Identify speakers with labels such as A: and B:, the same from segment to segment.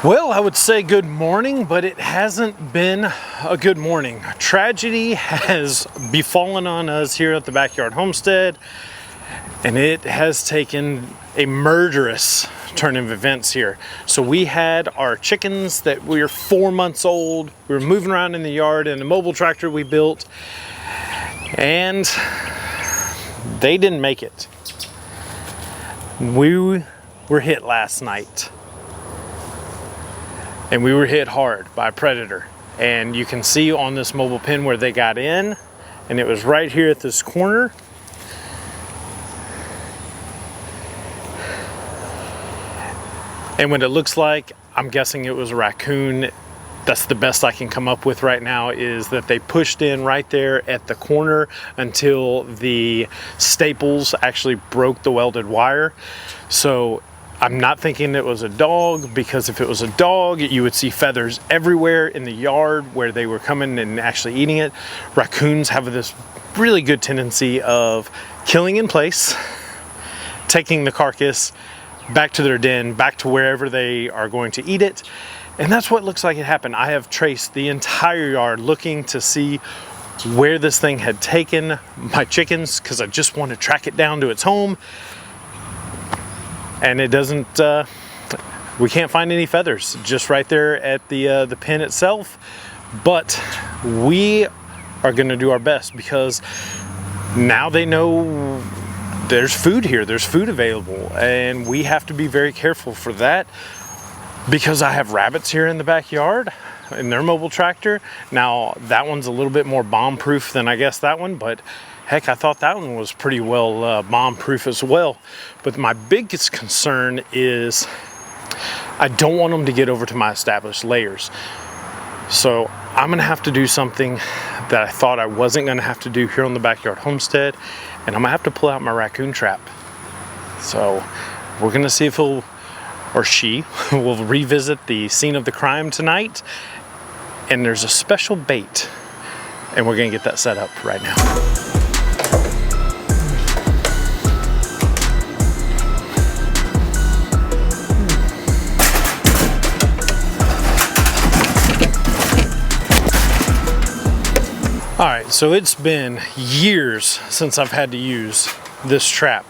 A: Well, I would say good morning, but it hasn't been a good morning. Tragedy has befallen on us here at the Backyard Homestead, and it has taken a murderous turn of events here. So we had our chickens that were 4 months old. We were moving around in the yard in a mobile tractor we built, and they didn't make it. We were hit last night. And we were hit hard by a predator. And you can see on this mobile pen where they got in, and it was right here at this corner. And what it looks like, I'm guessing it was a raccoon. That's the best I can come up with right now, is that they pushed in right there at the corner until the staples actually broke the welded wire. So I'm not thinking it was a dog, because if it was a dog, you would see feathers everywhere in the yard where they were coming and actually eating it. Raccoons have this really good tendency of killing in place, taking the carcass back to their den, back to wherever they are going to eat it. And that's what looks like it happened. I have traced the entire yard looking to see where this thing had taken my chickens, because I just want to track it down to its home. And it doesn't, we can't find any feathers just right there at the pen itself. But we are going to do our best, because now they know there's food here, there's food available, and we have to be very careful for that, because I have rabbits here in the backyard in their mobile tractor. Now that one's a little bit more bomb proof than I guess that one, but heck, I thought that one was pretty well bomb-proof as well. But my biggest concern is I don't want them to get over to my established layers. So I'm gonna have to do something that I thought I wasn't gonna have to do here on the Backyard Homestead, and I'm gonna have to pull out my raccoon trap. So we're gonna see if he'll, or she, will revisit the scene of the crime tonight. And there's a special bait, and we're gonna get that set up right now. All right, so it's been years since I've had to use this trap,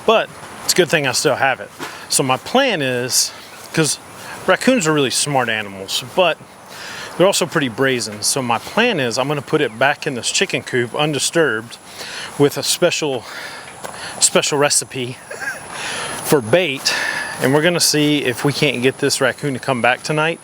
A: but it's a good thing I still have it. So my plan is, because raccoons are really smart animals, but they're also pretty brazen. So my plan is I'm gonna put it back in this chicken coop undisturbed with a special recipe for bait. And we're gonna see if we can't get this raccoon to come back tonight.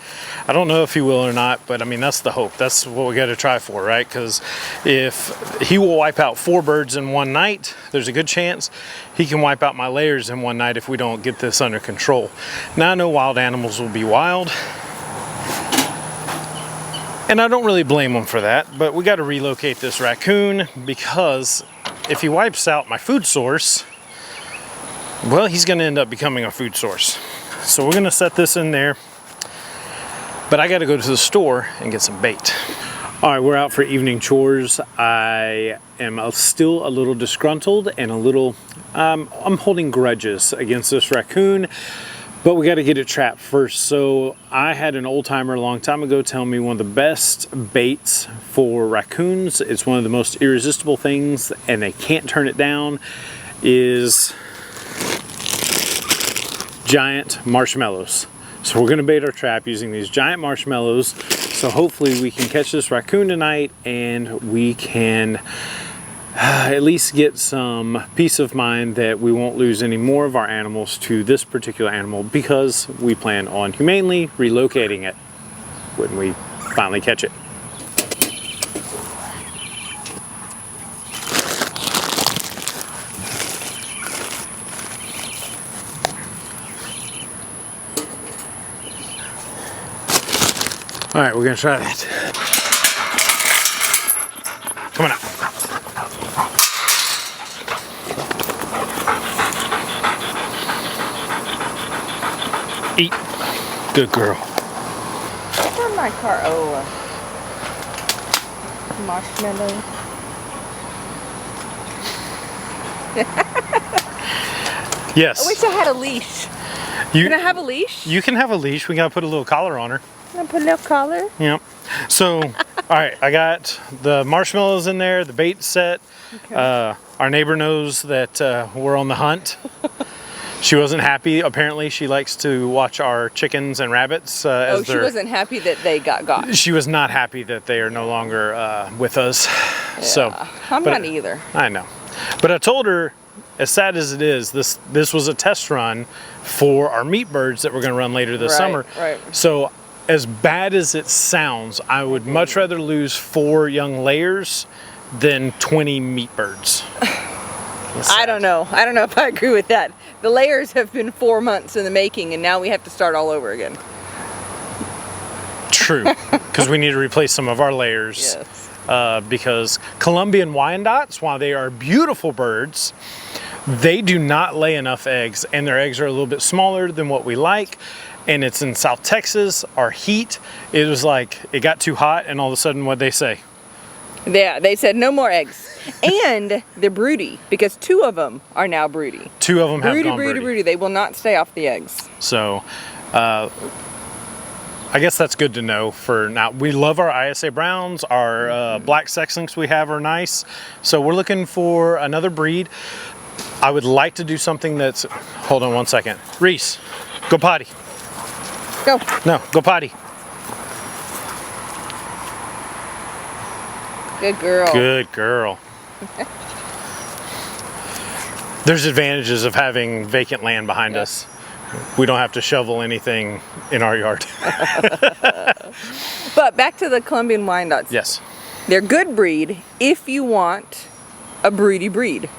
A: I don't know if he will or not, but I mean, that's the hope. That's what we gotta try for, right? Because if he will wipe out 4 birds in one night, there's a good chance he can wipe out my layers in one night if we don't get this under control. Now I know wild animals will be wild, and I don't really blame them for that, but we gotta relocate this raccoon, because if he wipes out my food source, well, he's gonna end up becoming a food source. So we're gonna set this in there, but I gotta go to the store and get some bait. All right, we're out for evening chores. I am still a little disgruntled and a little, I'm holding grudges against this raccoon, but we gotta get it trapped first. So I had an old timer a long time ago tell me one of the best baits for raccoons, it's one of the most irresistible things and they can't turn it down, is giant marshmallows. So we're gonna bait our trap using these giant marshmallows. So hopefully we can catch this raccoon tonight, and we can at least get some peace of mind that we won't lose any more of our animals to this particular animal, because we plan on humanely relocating it when we finally catch it. All right, we're gonna try that. Come on out. Eat. Good girl.
B: What's on my car? Oh, marshmallow.
A: Yes.
B: I wish I had a leash. Can I have a leash?
A: You can have a leash. We gotta put a little collar on her.
B: Can I put a little collar?
A: Yep. So, all right, I got the marshmallows in there, the bait set.
B: Okay.
A: Our neighbor knows that we're on the hunt. She wasn't happy. Apparently, she likes to watch our chickens and rabbits.
B: Oh, she wasn't happy that they got.
A: She was not happy that they are no longer with us.
B: Yeah,
A: So
B: I'm not either.
A: I know, but I told her, as sad as it is, this was a test run for our meat birds that we're going to run later this summer.
B: Right.
A: So, as bad as it sounds, I would much rather lose 4 young layers than 20 meat birds.
B: I don't know. I don't know if I agree with that. The layers have been 4 months in the making, and now we have to start all over again.
A: True, because we need to replace some of our layers.
B: Yes.
A: Because Colombian Wyandottes, while they are beautiful birds, they do not lay enough eggs, and their eggs are a little bit smaller than what we like. And it's in South Texas. Our heat, it was like it got too hot, and all of a sudden, what'd they say?
B: Yeah, they said no more eggs. And they're broody, because 2 of them are now broody.
A: 2 of them have gone broody.
B: Broody. They will not stay off the eggs.
A: So, I guess that's good to know for now. We love our ISA Browns. Our black sex links we have are nice. So we're looking for another breed. I would like to do something that's, hold on one second. Reese, go potty.
B: Go.
A: No, go potty.
B: Good girl.
A: Good girl. There's advantages of having vacant land behind us. We don't have to shovel anything in our yard.
B: But back to the Colombian Wyandottes.
A: Yes.
B: They're good breed if you want a broody breed.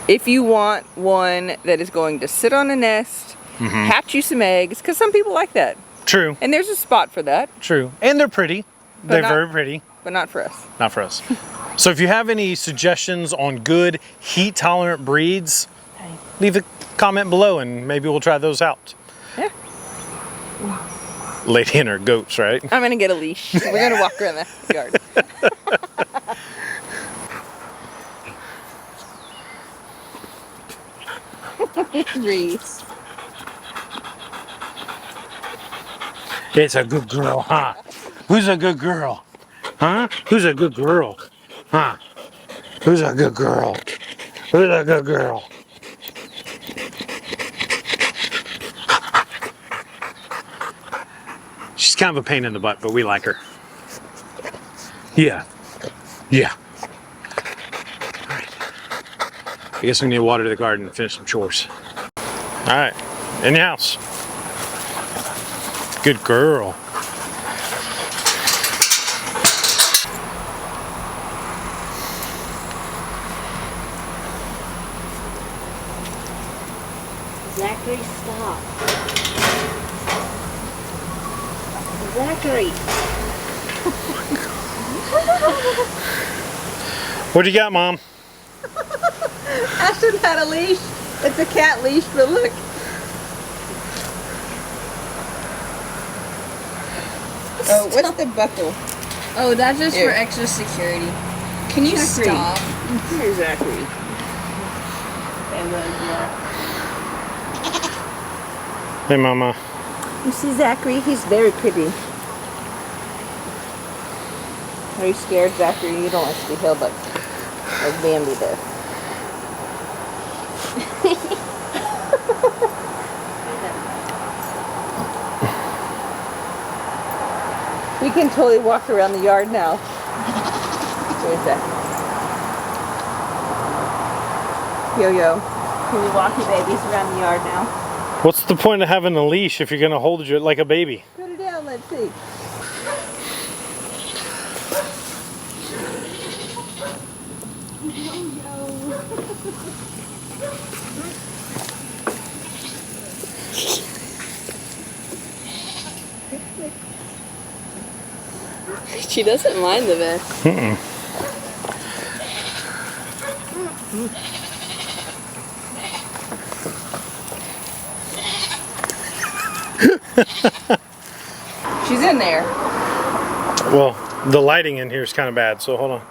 B: If you want one that is going to sit on a nest, hatch you some eggs, because some people like that.
A: True.
B: And there's a spot for that.
A: True. And they're pretty. They're very pretty.
B: But not for us.
A: Not for us. So if you have any suggestions on good heat tolerant breeds, leave a comment below and maybe we'll try those out.
B: Yeah.
A: Lady and her goats, right?
B: I'm gonna get a leash. We're gonna walk around the yard. Reese.
A: It's a good girl, huh? Who's a good girl? Huh? Who's a good girl? Huh? Who's a good girl? Who's a good girl? She's kind of a pain in the butt, but we like her. Yeah. Yeah. All right. I guess we need to water the garden and finish some chores. All right. In the house. Good girl.
C: Zachary, stop. Zachary.
A: What do you got, Mom?
B: Ashton had a leash. It's a cat leash, but look. Oh, what's the buckle?
C: Oh, that's just
B: Here.
C: for extra security. Can you
B: Zachary.
C: stop?
B: Here, Zachary.
A: Hey, Mama.
B: You see Zachary? He's very pretty. Are you scared, Zachary? You don't like to be held like Bambi does. We can totally walk around the yard now. Wait a sec. Yo-yo. Can we walk your babies around the yard now?
A: What's the point of having a leash if you're going to hold it like a baby?
B: Put her down, let's see.
C: She doesn't mind the mess.
B: She's in there.
A: Well, the lighting in here is kind of bad, so hold on.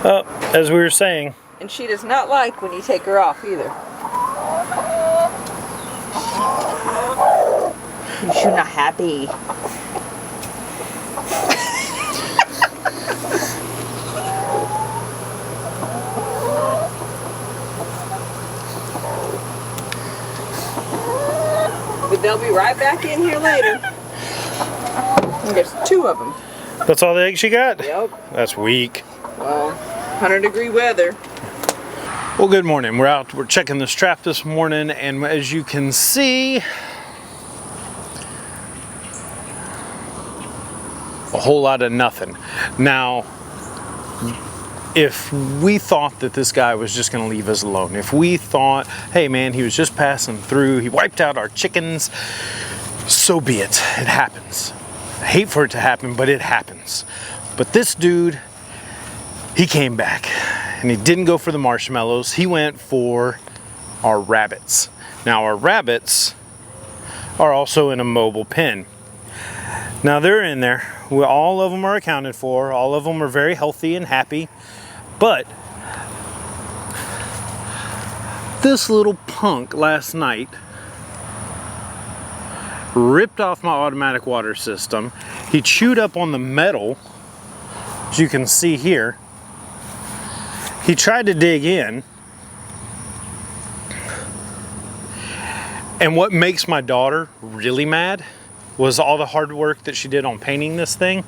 A: Oh, as we were saying,
B: And she does not like when you take her off either. You're not happy. But they'll be right back in here later. And there's 2 of them.
A: That's all the eggs you got?
B: Yep.
A: That's weak.
B: Well, 100-degree weather.
A: Well, good morning. We're checking this trap this morning, and as you can see, a whole lot of nothing. Now, if we thought that this guy was just gonna leave us alone, if we thought, hey man, he was just passing through, he wiped out our chickens, so be it. It happens. I hate for it to happen, but it happens. But this dude, he came back, and he didn't go for the marshmallows. He went for our rabbits. Now, our rabbits are also in a mobile pen. Now, they're in there. All of them are accounted for. All of them are very healthy and happy. But this little punk last night ripped off my automatic water system. He chewed up on the metal, as you can see here. He tried to dig in. And what makes my daughter really mad was all the hard work that she did on painting this thing.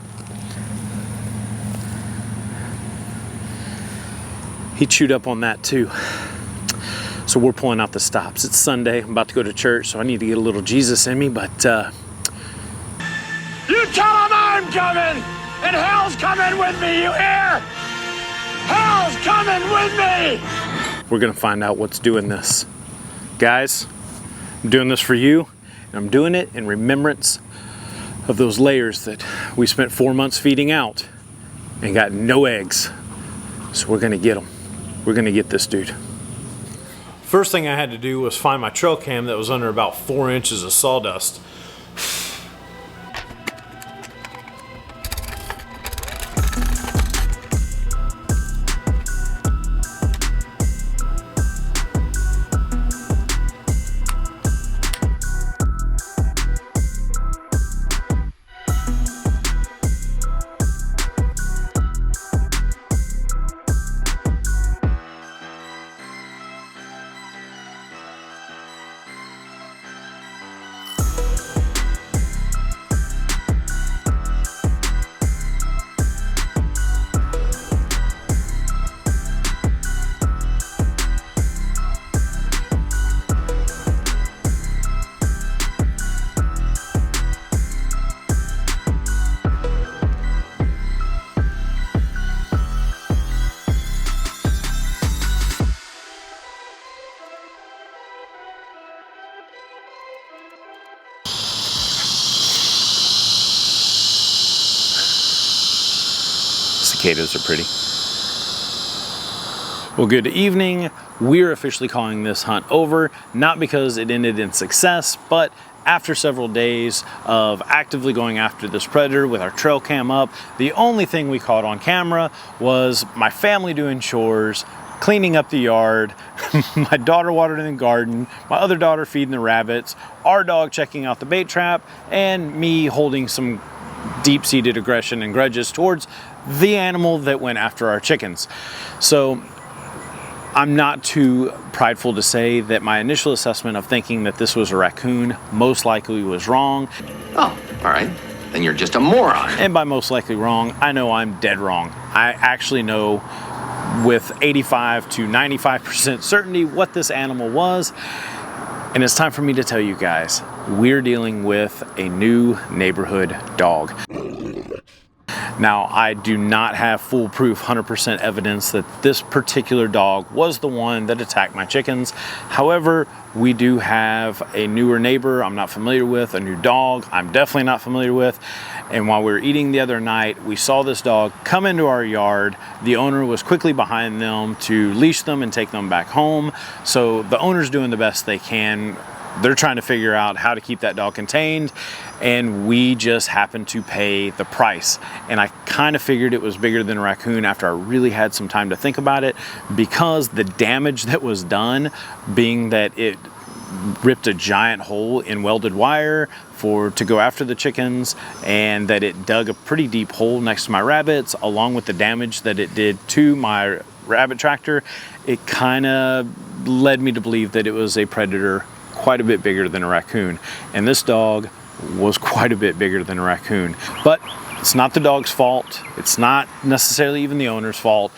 A: He chewed up on that too. So we're pulling out the stops. It's Sunday, I'm about to go to church, so I need to get a little Jesus in me, but
D: You tell him I'm coming, and hell's coming with me, you hear? Hell's coming with me!
A: we're gonna find out what's doing this. Guys, I'm doing this for you, and I'm doing it in remembrance of those layers that we spent 4 months feeding out and got no eggs. So we're gonna get them. We're gonna get this dude. First thing I had to do was find my trail cam that was under about 4 inches of sawdust. Cicadas are pretty. Well, good evening. We're officially calling this hunt over, not because it ended in success, but after several days of actively going after this predator with our trail cam up, the only thing we caught on camera was my family doing chores, cleaning up the yard, my daughter watering the garden, my other daughter feeding the rabbits, our dog checking out the bait trap, and me holding some deep-seated aggression and grudges towards the animal that went after our chickens. So I'm not too prideful to say that my initial assessment of thinking that this was a raccoon most likely was wrong.
E: Oh, all right. Then you're just a moron.
A: And by most likely wrong, I know I'm dead wrong. I actually know with 85 to 95% certainty what this animal was. And it's time for me to tell you guys, we're dealing with a new neighborhood dog. Now, I do not have foolproof 100% evidence that this particular dog was the one that attacked my chickens. However, we do have a newer neighbor I'm not familiar with, a new dog I'm definitely not familiar with. And while we were eating the other night, we saw this dog come into our yard. The owner was quickly behind them to leash them and take them back home. So the owner's doing the best they can. They're trying to figure out how to keep that dog contained, and we just happened to pay the price. And I kind of figured it was bigger than a raccoon after I really had some time to think about it, because the damage that was done, being that it ripped a giant hole in welded wire to go after the chickens, and that it dug a pretty deep hole next to my rabbits, along with the damage that it did to my rabbit tractor. It kind of led me to believe that it was a predator quite a bit bigger than a raccoon, and this dog was quite a bit bigger than a raccoon. But it's not the dog's fault. It's not necessarily even the owner's fault.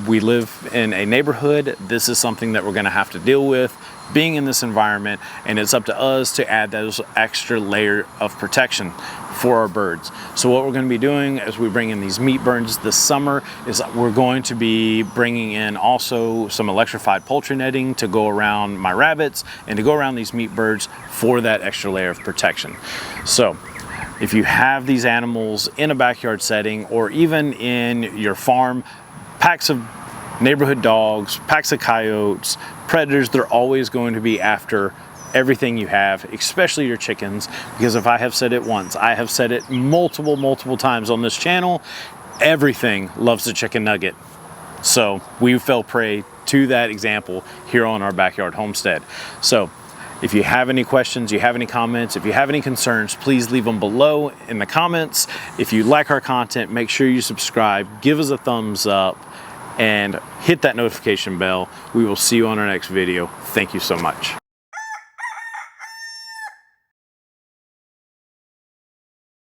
A: We live in a neighborhood. This is something that we're going to have to deal with being in this environment, and it's up to us to add those extra layer of protection for our birds. So what we're going to be doing as we bring in these meat burns this summer is we're going to be bringing in also some electrified poultry netting to go around my rabbits and to go around these meat birds for that extra layer of protection. So if you have these animals in a backyard setting, or even in your farm, packs of neighborhood dogs, packs of coyotes, predators, they're always going to be after everything you have, especially your chickens, because if I have said it once, I have said it multiple times on this channel, everything loves the chicken nugget. So we fell prey to that example here on our backyard homestead. So if you have any questions, you have any comments, if you have any concerns, please leave them below in the comments. If you like our content, make sure you subscribe, give us a thumbs up, and hit that notification bell. We will see you on our next video. Thank you so much.